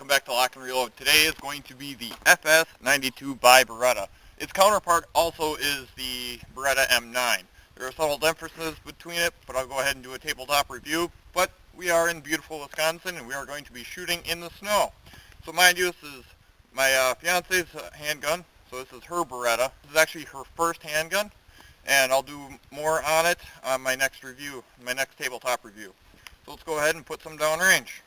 welcome back to Lock and Reload. Today is going to be the FS92 by Beretta. Its counterpart also is the Beretta M9. There are subtle differences between it, but I'll go ahead and do a tabletop review. But we are in beautiful Wisconsin, and we are going to be shooting in the snow. So mind you, this is my fiance's handgun, so this is her Beretta. This is actually her first handgun, and I'll do more on it on my next review, my next tabletop review. So let's go ahead and put some downrange.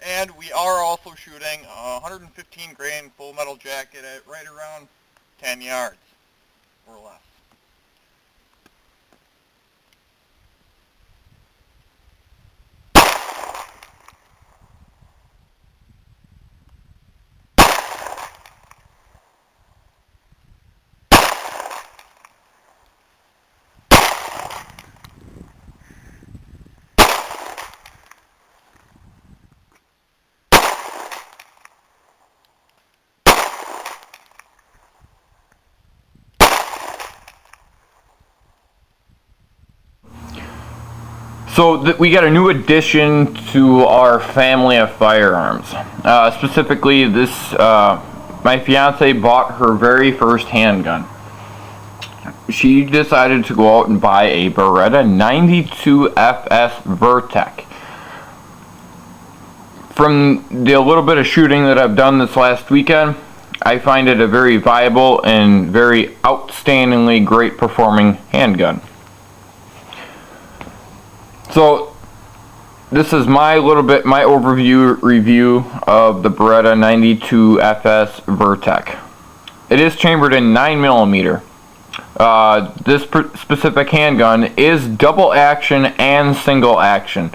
And we are also shooting a 115 grain full metal jacket at right around 10 yards or less. So we got a new addition to our family of firearms. Specifically, my fiance bought her very first handgun. She decided to go out and buy a Beretta 92FS Vertec. From the little bit of shooting that I've done this last weekend, I find it a very viable and very outstandingly great performing handgun. So this is my overview review of the Beretta 92FS Vertec. It is chambered in 9mm. This specific handgun is double action and single action.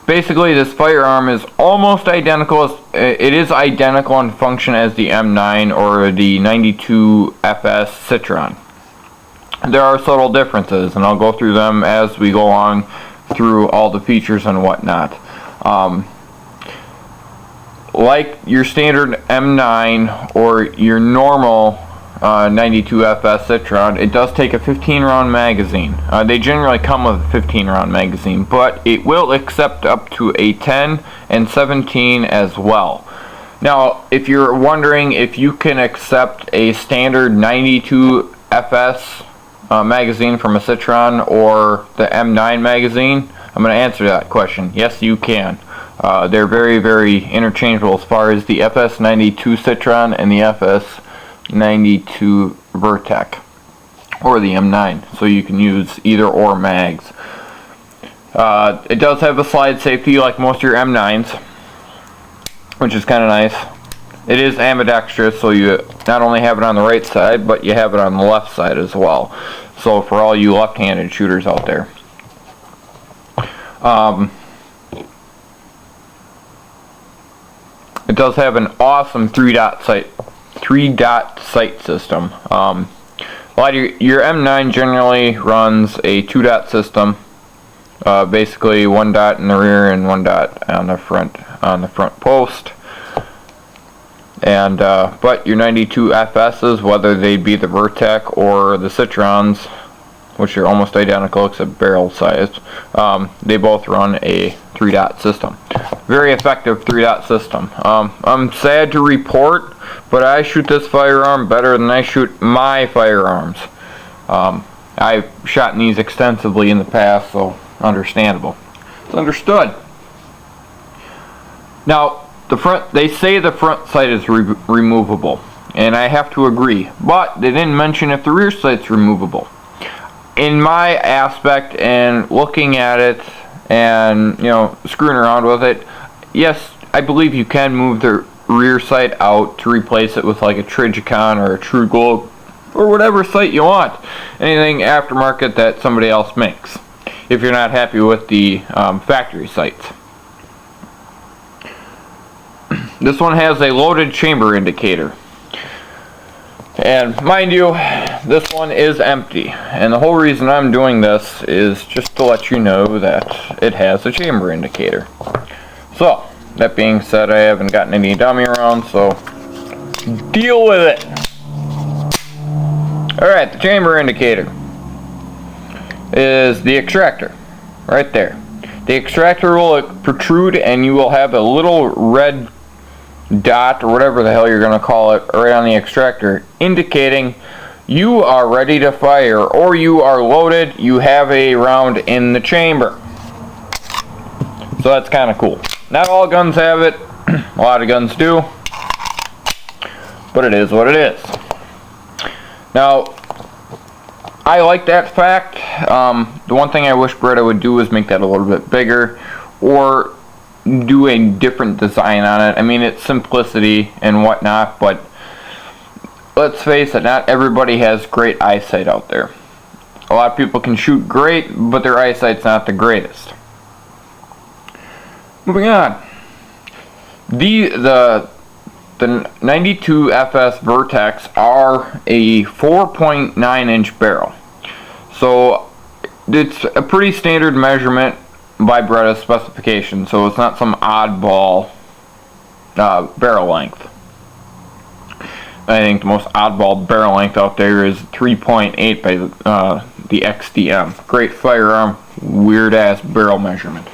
Basically, this firearm is almost identical. It is identical in function as the M9 or the 92FS Citron. There are subtle differences, and I'll go through them as we go on through all the features and whatnot. Like your standard M9 or your normal 92FS Citron, it does take a 15-round magazine. They generally come with a 15-round magazine, but it will accept up to a 10 and 17 as well. Now, if you're wondering if you can accept a standard 92FS magazine from a Citron or the M9 magazine, I'm going to answer that question. Yes, you can. They're very, very interchangeable as far as the FS92 Citron and the FS92 Vertec or the M9, so you can use either or mags. It does have a slide safety like most of your M9s, which is kind of nice. It is ambidextrous, so you not only have it on the right side, but you have it on the left side as well. So for all you left-handed shooters out there. It does have an awesome three-dot sight system. A lot of your M9 generally runs a two-dot system. Basically one dot in the rear and one dot on the front post. And but your 92FSs, whether they be the Vertec or the Citrons, which are almost identical except barrel sized, they both run a three-dot system. Very effective three-dot system. I'm sad to report, but I shoot this firearm better than I shoot my firearms. I've shot in these extensively in the past, so understandable. It's understood. Now, they say the front sight is removable, and I have to agree, but they didn't mention if the rear sight's removable. In my aspect and looking at it and screwing around with it, yes, I believe you can move the rear sight out to replace it with like a Trigicon or a True Globe or whatever sight you want, anything aftermarket that somebody else makes, if you're not happy with the factory sights. This one has a loaded chamber indicator. And mind you, this one is empty. And the whole reason I'm doing this is just to let you know that it has a chamber indicator. So, that being said, I haven't gotten any dummy around, so deal with it. Alright, the chamber indicator is the extractor. Right there. The extractor will protrude and you will have a little red dot, or whatever the hell you're going to call it, right on the extractor, indicating you are ready to fire, or you are loaded, you have a round in the chamber. So that's kind of cool. Not all guns have it, a lot of guns do, but it is what it is. Now, I like that fact. The one thing I wish Beretta would do is make that a little bit bigger, or do a different design on it. I mean, it's simplicity and whatnot, but let's face it, not everybody has great eyesight out there. A lot of people can shoot great, but their eyesight's not the greatest. Moving on. The 92FS Vertecs are a 4.9 inch barrel. So it's a pretty standard measurement by Beretta's specification, so it's not some oddball barrel length. I think the most oddball barrel length out there is 3.8 by the XDM. Great firearm, weird ass barrel measurement.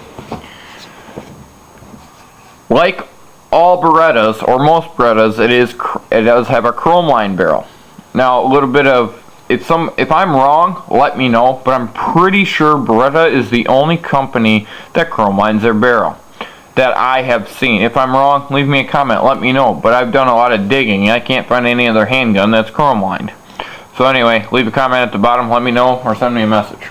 Like all Berettas, or most Berettas, it does have a chrome line barrel. Now, a little bit of if I'm wrong, let me know, but I'm pretty sure Beretta is the only company that chrome lines their barrel that I have seen. If I'm wrong, leave me a comment, let me know. But I've done a lot of digging and I can't find any other handgun that's chrome lined. So anyway, leave a comment at the bottom, let me know, or send me a message.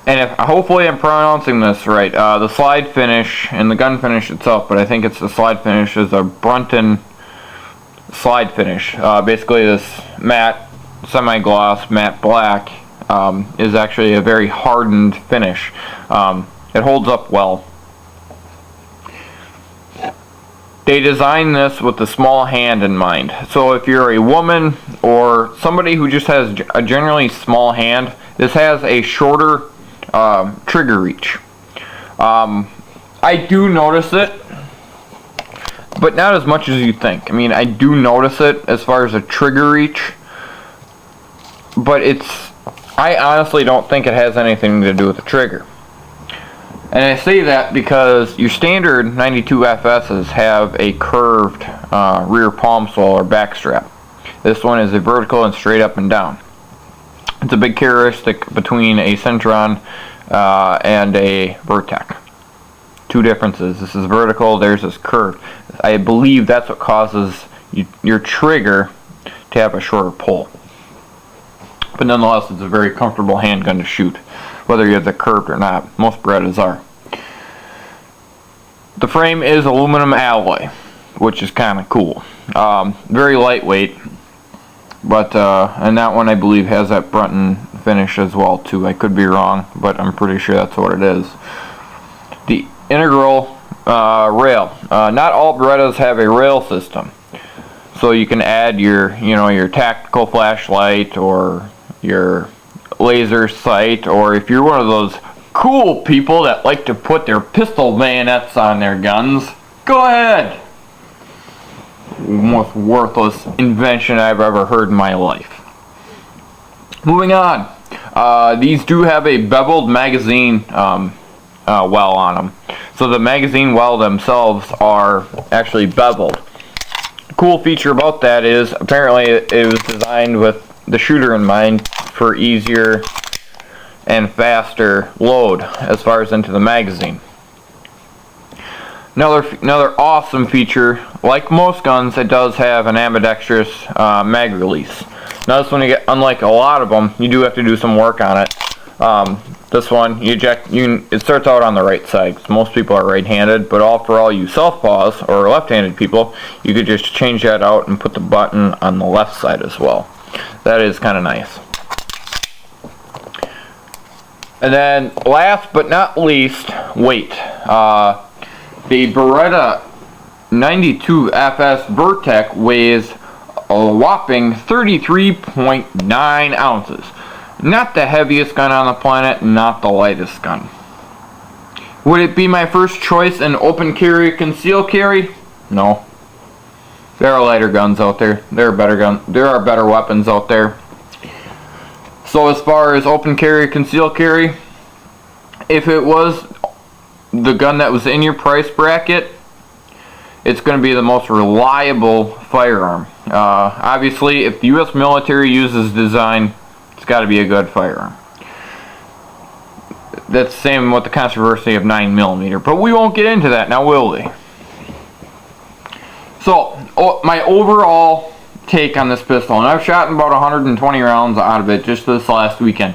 And hopefully I'm pronouncing this right, the slide finish and the gun finish itself, but I think it's the slide finish, is a Brunton slide finish. Basically this matte, semi-gloss, matte black is actually a very hardened finish. It holds up well. They designed this with the small hand in mind. So if you're a woman or somebody who just has a generally small hand, this has a shorter trigger reach. I do notice it, but not as much as you think. I mean, I do notice it as far as a trigger reach, but I honestly don't think it has anything to do with the trigger. And I say that because your standard 92FSs have a curved rear palm swell or back strap. This one is a vertical and straight up and down. It's a big characteristic between a Centron and a Vertec. Two differences. This is vertical, theirs is curved. I believe that's what causes your trigger to have a shorter pull. But nonetheless, it's a very comfortable handgun to shoot, whether you have the curved or not. Most Berettas are. The frame is aluminum alloy, which is kind of cool. Very lightweight, but and that one I believe has that Brunton finish as well too. I could be wrong, but I'm pretty sure that's what it is. The integral rail. Not all Berettas have a rail system, so you can add your tactical flashlight or your laser sight, or if you're one of those cool people that like to put their pistol bayonets on their guns, go ahead. Most worthless invention I've ever heard in my life. Moving on. These do have a beveled magazine well on them. So the magazine well themselves are actually beveled. The cool feature about that is apparently it was designed with the shooter in mind for easier and faster load as far as into the magazine. Another awesome feature, like most guns, it does have an ambidextrous mag release. Now this one, unlike a lot of them, you do have to do some work on it. This one, it starts out on the right side, because most people are right-handed, but for all you southpaws or left-handed people, you could just change that out and put the button on the left side as well. That is kind of nice. And then, last but not least, weight. The Beretta 92FS Vertec weighs a whopping 33.9 ounces. Not the heaviest gun on the planet, not the lightest gun. Would it be my first choice in open carry, conceal carry? No. There are lighter guns out there. There are better weapons out there. So as far as open carry, conceal carry, if it was the gun that was in your price bracket, it's going to be the most reliable firearm. Obviously, if the U.S. military uses design, it's got to be a good firearm. That's the same with the controversy of 9mm, but we won't get into that now, will we? So, my overall take on this pistol, and I've shot about 120 rounds out of it just this last weekend.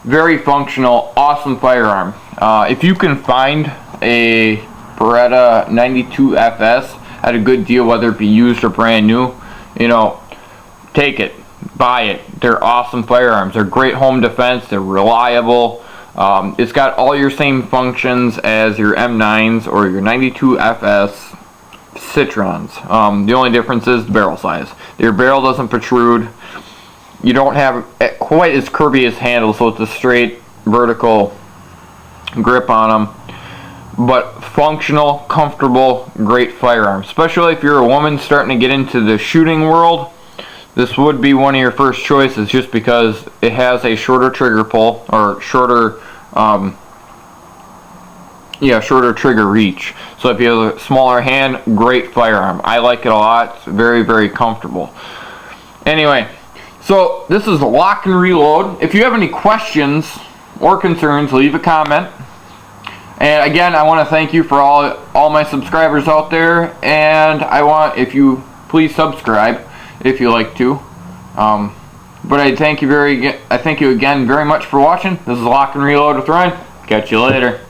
Very functional, awesome firearm. If you can find a Beretta 92FS at a good deal, whether it be used or brand new, you know, take it, buy it. They're awesome firearms. They're great home defense. They're reliable. It's got all your same functions as your M9s or your 92FS Citrons. The only difference is the barrel size. Your barrel doesn't protrude. You don't have quite as curvy as handle, so it's a straight vertical grip on them. But functional, comfortable, great firearm. Especially if you're a woman starting to get into the shooting world, this would be one of your first choices, just because it has a shorter trigger pull, or shorter trigger reach. So if you have a smaller hand, great firearm. I like it a lot. It's very, very comfortable. Anyway, so this is the Lock and Reload. If you have any questions or concerns, leave a comment. And again, I want to thank you for all my subscribers out there, and if you please subscribe if you like to. But I thank you again very much for watching. This is Lock and Reload with Ryan. Catch you later.